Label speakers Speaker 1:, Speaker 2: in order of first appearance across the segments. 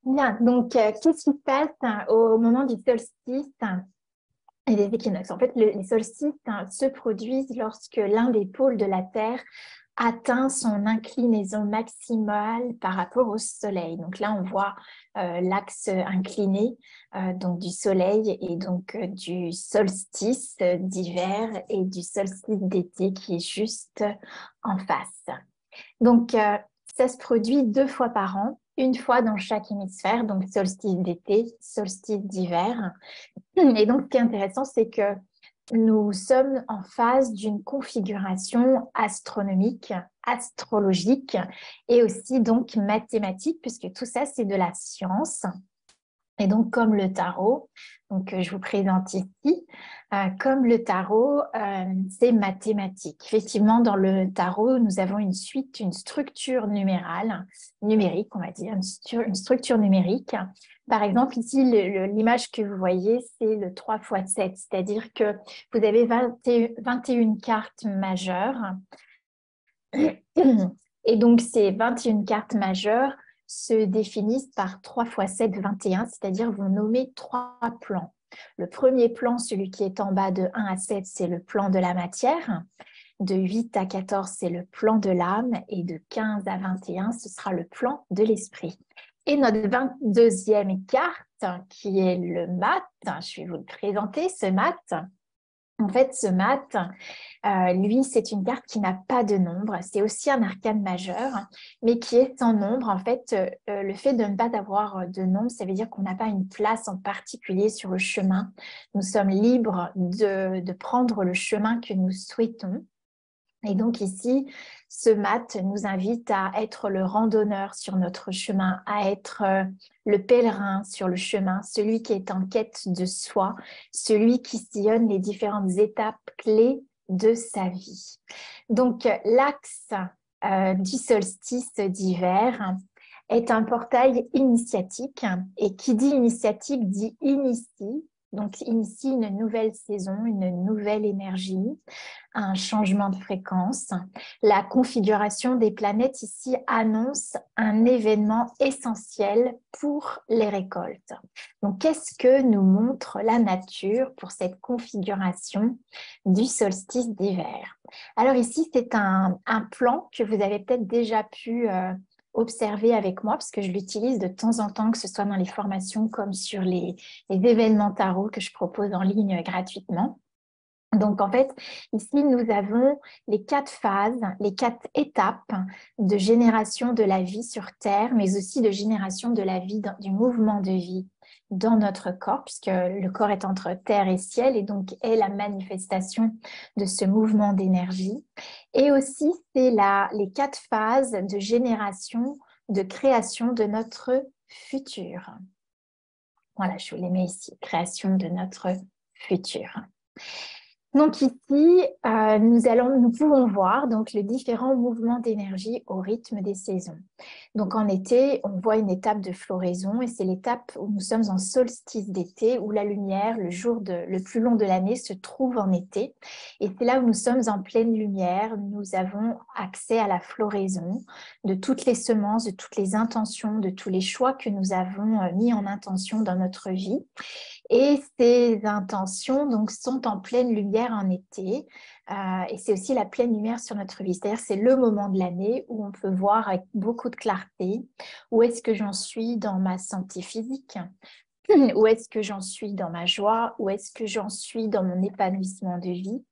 Speaker 1: Bien, donc qu'est-ce qui se passe au moment du solstice et des équinoxes? En fait, les solstices se produisent lorsque l'un des pôles de la Terre atteint son inclinaison maximale par rapport au Soleil. Donc là, on voit l'axe incliné donc du Soleil et donc du solstice d'hiver et du solstice d'été qui est juste en face. Donc, ça se produit 2 fois par an, une fois dans chaque hémisphère, donc solstice d'été, solstice d'hiver. Et donc, ce qui est intéressant, c'est que nous sommes en phase d'une configuration astronomique, astrologique et aussi donc mathématique, puisque tout ça, c'est de la science. Et donc, comme le tarot, donc, je vous présente ici, comme le tarot, c'est mathématique. Effectivement, dans le tarot, nous avons une suite, une structure numérique, on va dire, une structure numérique. Par exemple, ici, l'image que vous voyez, c'est le 3 x 7, c'est-à-dire que vous avez 21 cartes majeures. Et donc, ces 21 cartes majeures se définissent par 3 x 7, 21, c'est-à-dire vont nommer 3 plans. Le premier plan, celui qui est en bas de 1 à 7, c'est le plan de la matière. De 8 à 14, c'est le plan de l'âme. Et de 15 à 21, ce sera le plan de l'esprit. Et notre 22e carte, qui est le mat, je vais vous le présenter, ce mat. En fait, ce mat, lui, c'est une carte qui n'a pas de nombre. C'est aussi un arcane majeur, mais qui est sans nombre. En fait, le fait de ne pas avoir de nombre, ça veut dire qu'on n'a pas une place en particulier sur le chemin. Nous sommes libres de prendre le chemin que nous souhaitons. Et donc ici, ce mat nous invite à être le randonneur sur notre chemin, à être le pèlerin sur le chemin, celui qui est en quête de soi, celui qui sillonne les différentes étapes clés de sa vie. Donc l'axe du solstice d'hiver est un portail initiatique et qui dit initiatique dit initie. Donc initie une nouvelle saison, une nouvelle énergie, un changement de fréquence. La configuration des planètes ici annonce un événement essentiel pour les récoltes. Donc, qu'est-ce que nous montre la nature pour cette configuration du solstice d'hiver? Alors ici, c'est un plan que vous avez peut-être déjà pu observer avec moi, parce que je l'utilise de temps en temps, que ce soit dans les formations comme sur les événements tarot que je propose en ligne gratuitement. Donc, en fait, ici, nous avons les 4 phases, les 4 étapes de génération de la vie sur Terre, mais aussi de génération de la vie, du mouvement de vie dans notre corps, puisque le corps est entre terre et ciel et donc est la manifestation de ce mouvement d'énergie. Et aussi, c'est les 4 phases de génération, de création de notre futur. Voilà, je vous les mets ici, création de notre futur. Donc ici, nous pouvons voir donc les différents mouvements d'énergie au rythme des saisons. Donc en été, on voit une étape de floraison et c'est l'étape où nous sommes en solstice d'été, où la lumière, le jour le plus long de l'année, se trouve en été. Et c'est là où nous sommes en pleine lumière. Nous avons accès à la floraison de toutes les semences, de toutes les intentions, de tous les choix que nous avons mis en intention dans notre vie. Et ces intentions donc, sont en pleine lumière en été et c'est aussi la pleine lumière sur notre vie. C'est-à-dire c'est le moment de l'année où on peut voir avec beaucoup de clarté où est-ce que j'en suis dans ma santé physique, où est-ce que j'en suis dans ma joie, où est-ce que j'en suis dans mon épanouissement de vie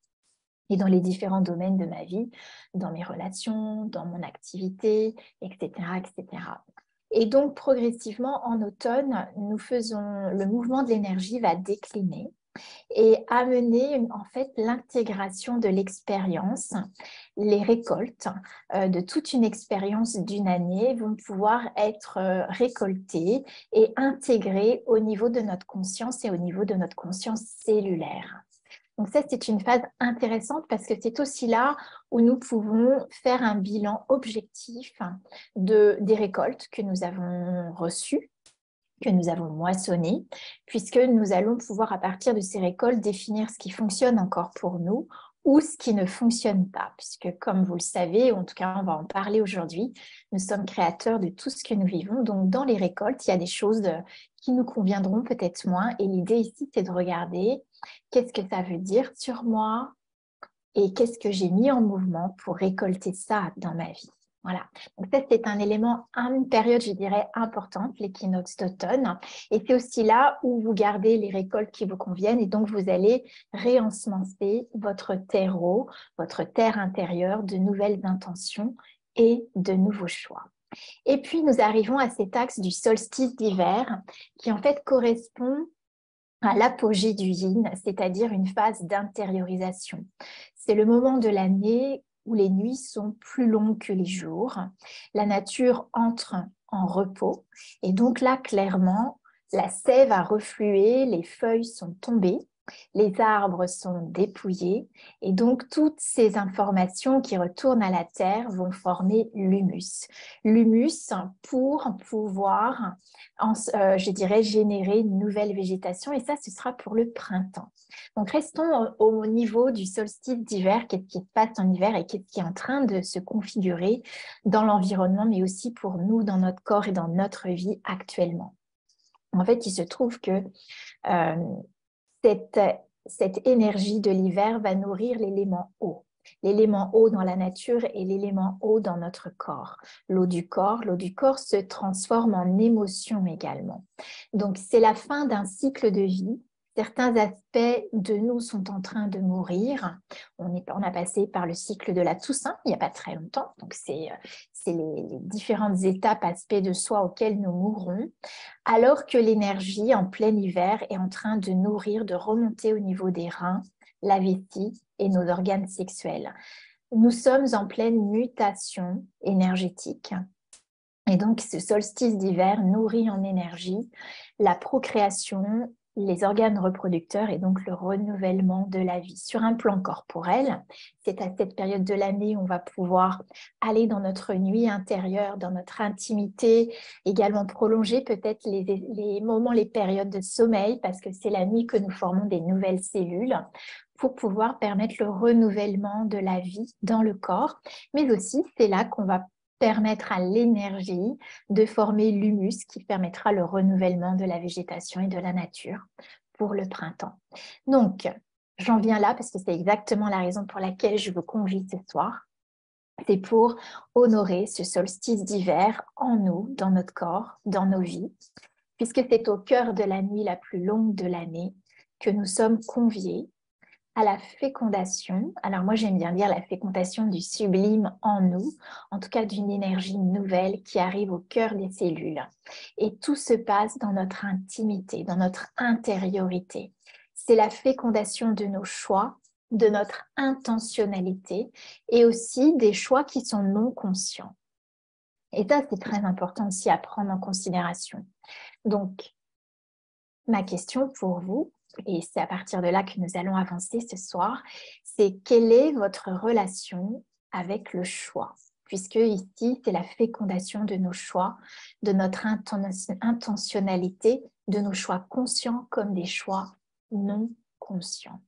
Speaker 1: et dans les différents domaines de ma vie, dans mes relations, dans mon activité, etc., etc. Et donc, progressivement, en automne, le mouvement de l'énergie va décliner et amener en fait l'intégration de l'expérience. Les récoltes de toute une expérience d'une année vont pouvoir être récoltées et intégrées au niveau de notre conscience et au niveau de notre conscience cellulaire. Donc ça, c'est une phase intéressante parce que c'est aussi là où nous pouvons faire un bilan objectif des récoltes que nous avons reçues, que nous avons moissonnées, puisque nous allons pouvoir, à partir de ces récoltes, définir ce qui fonctionne encore pour nous ou ce qui ne fonctionne pas, puisque comme vous le savez, ou en tout cas on va en parler aujourd'hui, nous sommes créateurs de tout ce que nous vivons. Donc dans les récoltes, il y a des choses qui nous conviendront peut-être moins. Et l'idée ici, c'est de regarder qu'est-ce que ça veut dire sur moi et qu'est-ce que j'ai mis en mouvement pour récolter ça dans ma vie. Voilà, donc ça c'est un élément, une période je dirais importante, l'équinoxe d'automne, et c'est aussi là où vous gardez les récoltes qui vous conviennent et donc vous allez réensemencer votre terreau, votre terre intérieure de nouvelles intentions et de nouveaux choix. Et puis nous arrivons à cet axe du solstice d'hiver qui en fait correspond à l'apogée du yin, c'est-à-dire une phase d'intériorisation. C'est le moment de l'année où les nuits sont plus longues que les jours. La nature entre en repos et donc là, clairement, la sève a reflué, les feuilles sont tombées, les arbres sont dépouillés et donc toutes ces informations qui retournent à la terre vont former l'humus. L'humus pour pouvoir, je dirais, générer une nouvelle végétation et ça, ce sera pour le printemps. Donc restons au niveau du solstice d'hiver, qu'est-ce qui se passe en hiver et qu'est-ce qui est en train de se configurer dans l'environnement, mais aussi pour nous, dans notre corps et dans notre vie actuellement. En fait, il se trouve que cette énergie de l'hiver va nourrir l'élément eau. L'élément eau dans la nature et l'élément eau dans notre corps. L'eau du corps se transforme en émotion également. Donc, c'est la fin d'un cycle de vie. Certains aspects de nous sont en train de mourir. On a passé par le cycle de la Toussaint il n'y a pas très longtemps. Donc, c'est les différentes étapes, aspects de soi auxquels nous mourrons. Alors que l'énergie en plein hiver est en train de nourrir, de remonter au niveau des reins, la vessie et nos organes sexuels. Nous sommes en pleine mutation énergétique. Et donc, ce solstice d'hiver nourrit en énergie la procréation, les organes reproducteurs et donc le renouvellement de la vie. Sur un plan corporel, c'est à cette période de l'année où on va pouvoir aller dans notre nuit intérieure, dans notre intimité, également prolonger peut-être les moments, les périodes de sommeil, parce que c'est la nuit que nous formons des nouvelles cellules pour pouvoir permettre le renouvellement de la vie dans le corps. Mais aussi, c'est là qu'on va permettre à l'énergie de former l'humus qui permettra le renouvellement de la végétation et de la nature pour le printemps. Donc, j'en viens là parce que c'est exactement la raison pour laquelle je vous convie ce soir. C'est pour honorer ce solstice d'hiver en nous, dans notre corps, dans nos vies, puisque c'est au cœur de la nuit la plus longue de l'année que nous sommes conviés à la fécondation. Alors moi, j'aime bien dire la fécondation du sublime en nous, en tout cas d'une énergie nouvelle qui arrive au cœur des cellules. Et tout se passe dans notre intimité, dans notre intériorité. C'est la fécondation de nos choix, de notre intentionnalité et aussi des choix qui sont non conscients. Et ça, c'est très important aussi à prendre en considération. Donc, ma question pour vous, et c'est à partir de là que nous allons avancer ce soir, c'est quelle est votre relation avec le choix? Puisque ici, c'est la fécondation de nos choix, de notre intentionnalité, de nos choix conscients comme des choix non conscients.